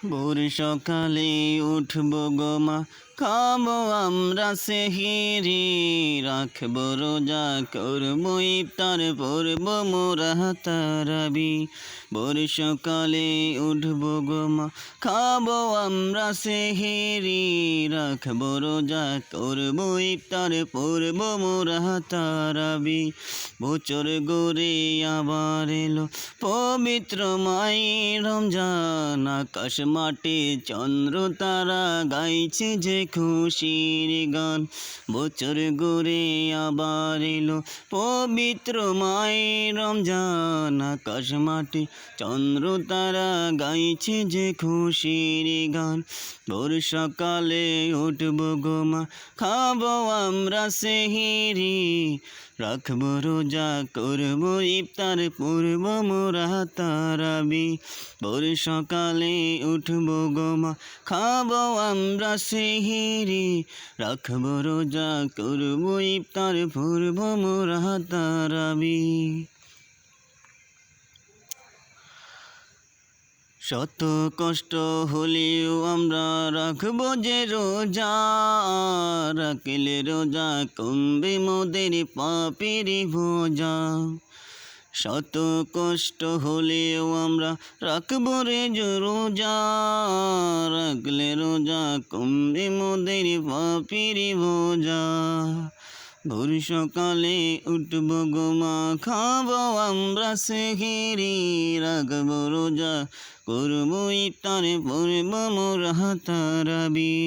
ভোর সকালে উঠব গো মা, খাবো আমরা সেহরি, রাখবো রোজা করব ইফতার, পড়ব মোরা তারাবি। ভোর সকালে উঠব গো মা, খাবো আমরা সেহরি, রাখবো রোজা করব ইফতার, পড়ব মোরা তারাবি। বছর গড়ে আবার এলো পবিত্র মাই রমজান, আকাশ মাঠে চন্দ্র তারা গাইছে যে খুশির গান। বছর ঘুরে আবার এলো পবিত্র মাই রমজান, আকাশ মাঠে চন্দ্র তারা গাইছে যে খুশির গান। ভোর সকালে উঠব গো মা, খাবো আমরা সেহরি, রাখবো রোজা করব ইফতার, পড়ব মোরা তারাবি। ভোর সকালে উঠব গো মা, খাবো আমরা সেহরি, রাখবো রোজা করব ইফতার, পড়ব মোরা তারাবি। শত কষ্ট হলেও আমরা রাখবো যে রোজা, রাখলে রোজা কমবে মোদের পাপের বোঝা। শত কষ্ট হলেও আমরা রাখবো রে রোজা, রাখলে রোজা কমবে মোদের পাপের বোঝা। ভোর সকালে উঠব গো মা, খাবো আমরা সেহরি, রাখবো রোজা করব ইফতার, পড়ব মোরা তারাবি।